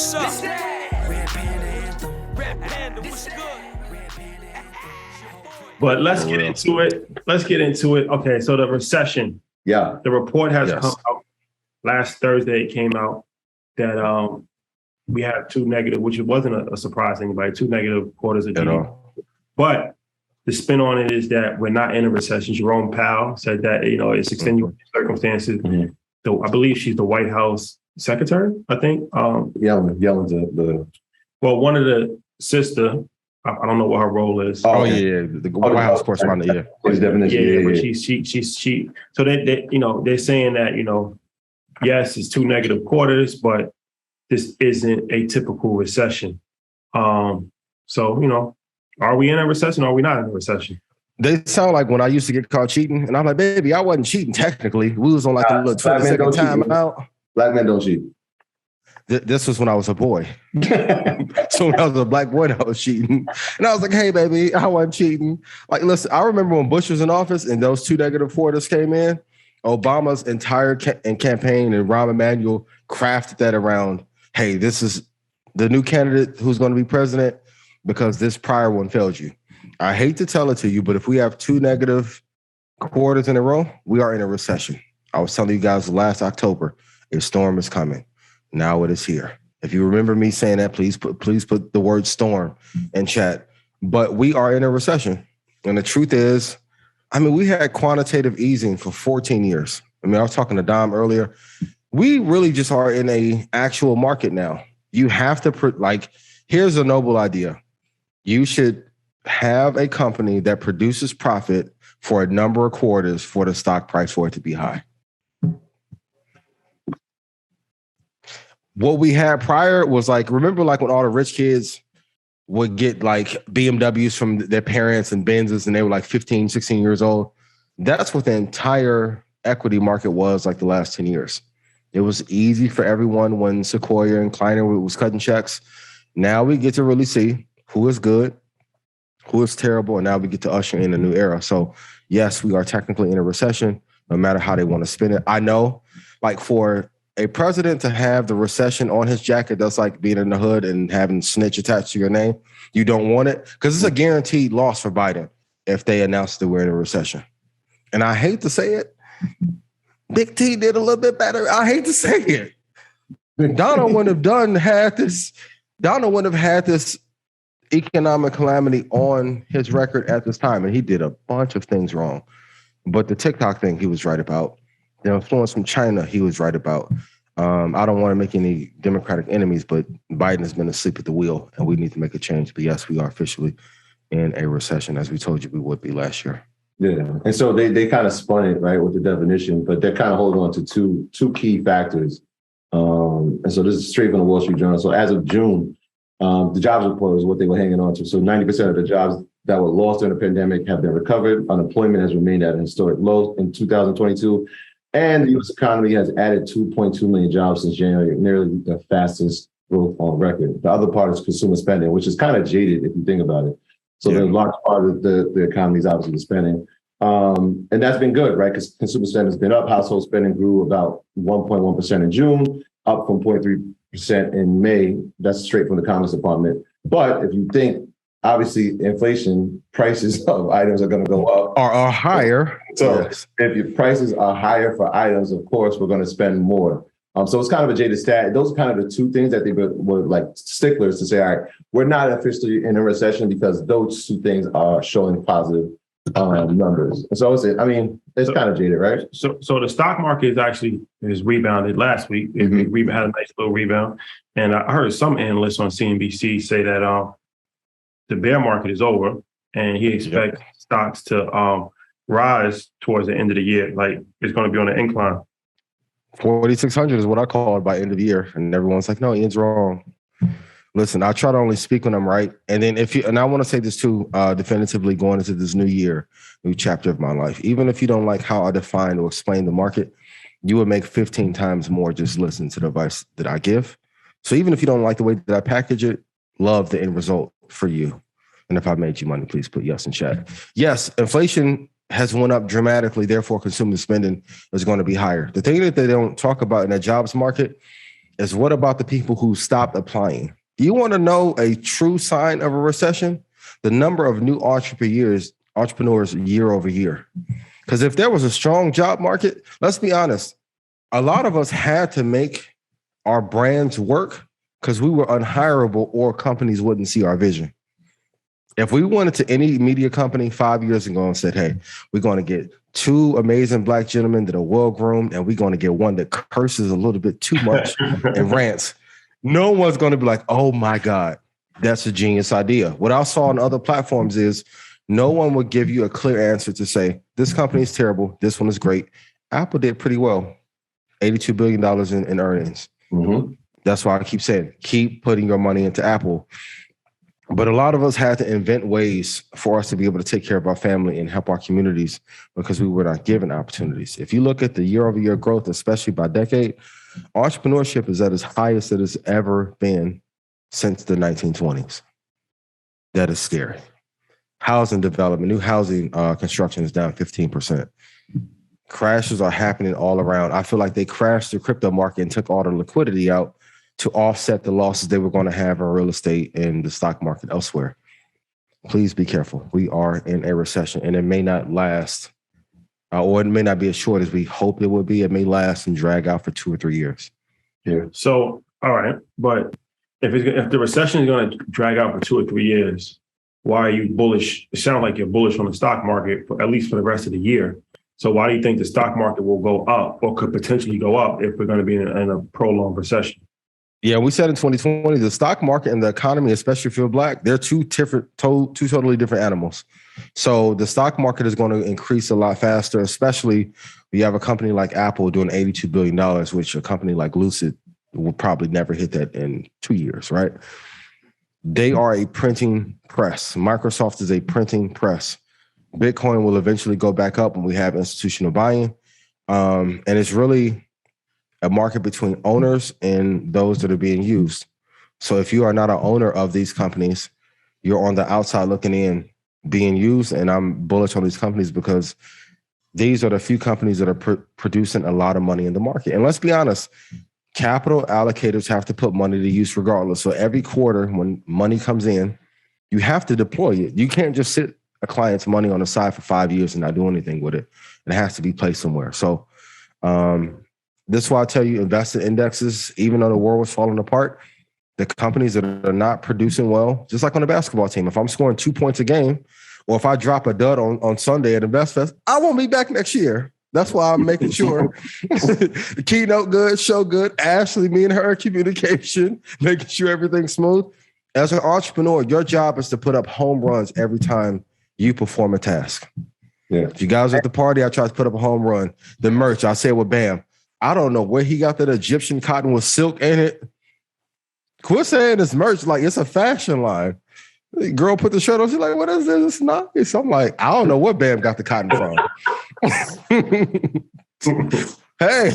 what's up? Red Panda Anthem. Red Panda, what's good? But let's get into it. Okay, so the recession. Yeah. The report has come out. Last Thursday, it came out that we have two negative, which it wasn't a surprise to anybody, two negative quarters of GDP. But the spin on it is that we're not in a recession. Jerome Powell said that, it's extenuating circumstances. I believe she's the White House secretary, I think. Yellen's well, one of the sister, I don't know what her role is. The White House correspondent, But she. So they're saying that, yes, it's two negative quarters, but this isn't a typical recession. So, are we in a recession or are we not in a recession? They sound like when I used to get caught cheating, and I'm like, baby, I wasn't cheating technically. We was on like a little 20-second time out. Black men don't cheat. This was when I was a boy. So when I was a black boy, I was cheating. And I was like, hey, baby, I wasn't cheating. Like, listen, I remember when Bush was in office and those two negative quarters came in, Obama's entire campaign and Rahm Emanuel crafted that around, hey, this is the new candidate who's going to be president because this prior one failed you. I hate to tell it to you, but if we have two negative quarters in a row, we are in a recession. I was telling you guys last October, a storm is coming. Now it is here. If you remember me saying that, please put the word storm in chat. But we are in a recession. And the truth is, we had quantitative easing for 14 years. I was talking to Dom earlier. We really just are in a actual market now. You have to, here's a noble idea. You should have a company that produces profit for a number of quarters for the stock price for it to be high. What we had prior was remember when all the rich kids would get BMWs from their parents and Benzes and they were 15, 16 years old. That's what the entire equity market was the last 10 years. It was easy for everyone when Sequoia and Kleiner was cutting checks. Now we get to really see who is good, who is terrible, and now we get to usher in a new era. So yes, we are technically in a recession, no matter how they want to spin it. I know, for a president to have the recession on his jacket, that's like being in the hood and having snitch attached to your name. You don't want it because it's a guaranteed loss for Biden if they announce that we're in a recession. And I hate to say it, Big T did a little bit better. I hate to say it. Donald wouldn't have had this economic calamity on his record at this time. And he did a bunch of things wrong. But the TikTok thing, he was right about. The influence from China, he was right about. I don't want to make any Democratic enemies, but Biden has been asleep at the wheel, and we need to make a change. But yes, we are officially in a recession, as we told you we would be last year. Yeah, and so they kind of spun it, right, with the definition, but they're kind of holding on to two key factors. And so this is straight from the Wall Street Journal. So as of June, the jobs report was what they were hanging on to. So 90% of the jobs that were lost during the pandemic have been recovered. Unemployment has remained at a historic low in 2022. And the U.S. economy has added 2.2 million jobs since January, nearly the fastest growth on record. The other part is consumer spending, which is kind of jaded if you think about it. So the large part of the economy is obviously the spending. And that's been good, right? Because consumer spending has been up. Household spending grew about 1.1% in June, up from 0.3% in May. That's straight from the Commerce Department. But if you think, obviously, inflation, prices of items are going to go up. Are higher. So if your prices are higher for items, of course, we're going to spend more. So it's kind of a jaded stat. Those are kind of the two things that they were sticklers to say, all right, we're not officially in a recession because those two things are showing positive numbers. And so it's kind of jaded, right? So the stock market is rebounded last week. It had a nice little rebound. And I heard some analysts on CNBC say that the bear market is over and he expects stocks to rise towards the end of the year. It's going to be on an incline. 4,600 is what I call it by end of the year. And everyone's like, no, Ian's wrong. Listen, I try to only speak when I'm right. And then and I want to say this too, definitively going into this new year, new chapter of my life. Even if you don't like how I define or explain the market, you would make 15 times more just listen to the advice that I give. So even if you don't like the way that I package it, love the end result for you. And if I made you money, please put yes in chat. Yes, inflation has went up dramatically. Therefore, consumer spending is going to be higher. The thing that they don't talk about in the jobs market, is what about the people who stopped applying? You want to know a true sign of a recession? The number of new entrepreneurs year over year. Because if there was a strong job market, let's be honest, a lot of us had to make our brands work because we were unhireable or companies wouldn't see our vision. If we went into any media company 5 years ago and said, hey, we're going to get 2 amazing Black gentlemen that are well-groomed and we're going to get one that curses a little bit too much and rants, no one's going to be like, oh my God, that's a genius idea. What I saw on other platforms is no one would give you a clear answer to say, this company is terrible, this one is great. Apple did pretty well, $82 billion in earnings. Mm-hmm. That's why I keep saying, keep putting your money into Apple. But a lot of us had to invent ways for us to be able to take care of our family and help our communities because we were not given opportunities. If you look at the year-over-year growth, especially by decade, entrepreneurship is at its highest it has ever been since the 1920s. That is scary. Housing development, new housing construction is down 15%. Crashes are happening all around. I feel like they crashed the crypto market and took all the liquidity out to offset the losses they were going to have in real estate and the stock market elsewhere. Please be careful. We are in a recession and it may not last, or it may not be as short as we hope it would be. It may last and drag out for 2 or 3 years. Yeah. So, all right. But if the recession is going to drag out for 2 or 3 years, why are you bullish? It sounds like you're bullish on the stock market, at least for the rest of the year. So why do you think the stock market will go up or could potentially go up if we're going to be in a prolonged recession? Yeah, we said in 2020, the stock market and the economy, especially if you're Black, they're two totally different animals. So the stock market is going to increase a lot faster, especially when you have a company like Apple doing $82 billion, which a company like Lucid will probably never hit that in 2 years, right? They are a printing press. Microsoft is a printing press. Bitcoin will eventually go back up when we have institutional buying. And it's really a market between owners and those that are being used. So if you are not an owner of these companies, you're on the outside looking in, being used. And I'm bullish on these companies because these are the few companies that are producing a lot of money in the market. And let's be honest, capital allocators have to put money to use regardless. So every quarter when money comes in, you have to deploy it. You can't just sit a client's money on the side for 5 years and not do anything with it. It has to be placed somewhere. So this is why I tell you, invest in indexes, even though the world was falling apart, the companies that are not producing well, just like on a basketball team, if I'm scoring 2 points a game, or if I drop a dud on Sunday at InvestFest, I won't be back next year. That's why I'm making sure the keynote good, show good, Ashley, me and her communication, making sure everything's smooth. As an entrepreneur, your job is to put up home runs every time you perform a task. Yeah. If you guys are at the party, I try to put up a home run. The merch, I say it with Bam. I don't know where he got that Egyptian cotton with silk in it. Quit saying it's merch, like it's a fashion line. The girl put the shirt on, she's like, what is this? It's nice. I'm like, I don't know where Bam got the cotton from. Hey,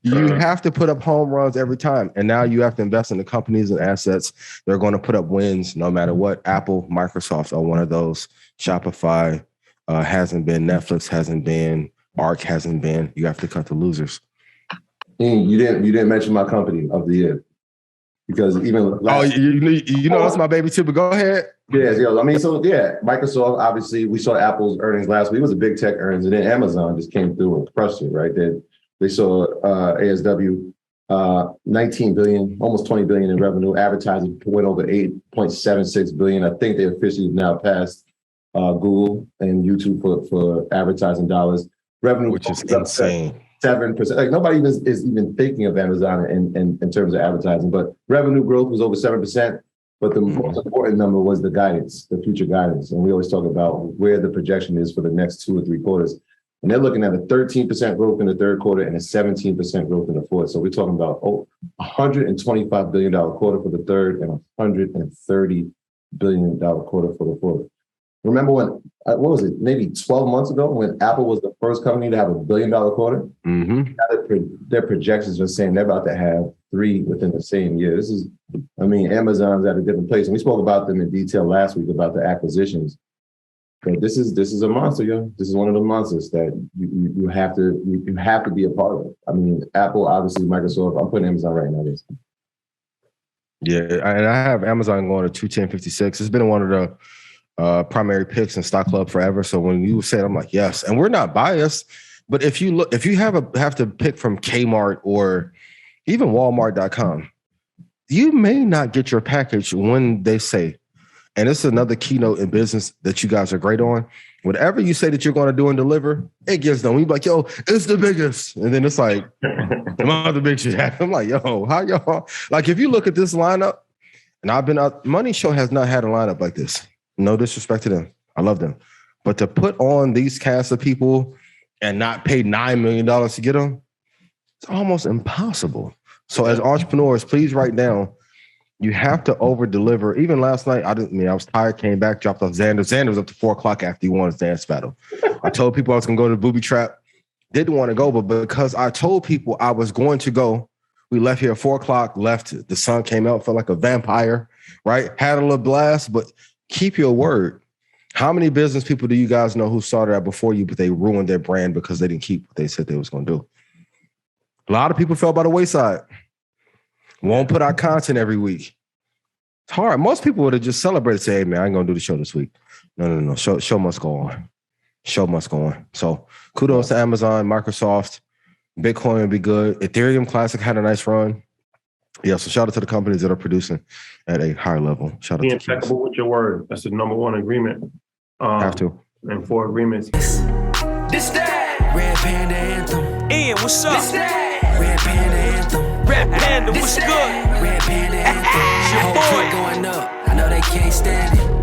you have to put up home runs every time. And now you have to invest in the companies and assets that are going to put up wins no matter what. Apple, Microsoft are one of those. Shopify hasn't been. Netflix hasn't been. Arc hasn't been. You have to cut the losers. You didn't mention my company of the year. Because even you know that's my baby too, but go ahead. Yeah. I mean, so yeah, Microsoft, obviously, we saw Apple's earnings last week. It was a big tech earnings, and then Amazon just came through and crushed it, right? They saw ASW 19 billion, almost 20 billion in revenue. Advertising went over 8.76 billion. I think they officially now passed Google and YouTube for advertising dollars. Revenue, which is insane. 7%. Like nobody is even thinking of Amazon in terms of advertising, but revenue growth was over 7%. But the most important number was the guidance, the future guidance. And we always talk about where the projection is for the next 2 or 3 quarters. And they're looking at a 13% growth in the third quarter and a 17% growth in the fourth. So we're talking about $125 billion quarter for the third and $130 billion quarter for the fourth. Remember when, what was it, maybe 12 months ago when Apple was the first company to have $1 billion quarter? Mm-hmm. Now their projections are saying they're about to have 3 within the same year. Amazon's at a different place. And we spoke about them in detail last week about the acquisitions. But this is a monster, yo. This is one of the monsters that you have to be a part of. I mean, Apple, obviously, Microsoft. I'm putting Amazon right now. This. Yeah, and I have Amazon going to 210.56. It's been one of the primary picks in Stock Club forever. So when you said, I'm like, yes, and we're not biased. But if you have to pick from Kmart or even Walmart.com, you may not get your package when they say. And this is another keynote in business that you guys are great on. Whatever you say that you're going to do and deliver, it gets done. We be like, yo, it's the biggest. And then it's like, am I the big shit? I'm like, yo, how y'all? Like, if you look at this lineup, and I've been out, Money Show has not had a lineup like this. No disrespect to them. I love them. But to put on these cast of people and not pay $9 million to get them, it's almost impossible. So as entrepreneurs, please write down, you have to over deliver. Even last night, I was tired, came back, dropped off Xander. Xander was up to 4:00 after he won his dance battle. I told people I was going to go to the booby trap. Didn't want to go, but because I told people I was going to go, we left here at 4:00, left. The sun came out, felt like a vampire, right? Had a little blast, but keep your word. How many business people do you guys know who started out before you, but they ruined their brand because they didn't keep what they said they was going to do? A lot of people fell by the wayside. Won't put out content every week. It's hard. Most people would have just celebrated, say, hey, man, I ain't going to do the show this week. No. Show must go on. Show must go on. So kudos to Amazon, Microsoft. Bitcoin would be good. Ethereum Classic had a nice run. Yeah, so shout out to the companies that are producing at a higher level. Shout out Be to impeccable with your word. That's the number one agreement. Have to. And 4 agreements. This that Red Panda Anthem. Ian, what's up? This that Red Panda Anthem. Red Panda, what's good? Red Panda Anthem. Your boy going up. I know they can't stand it.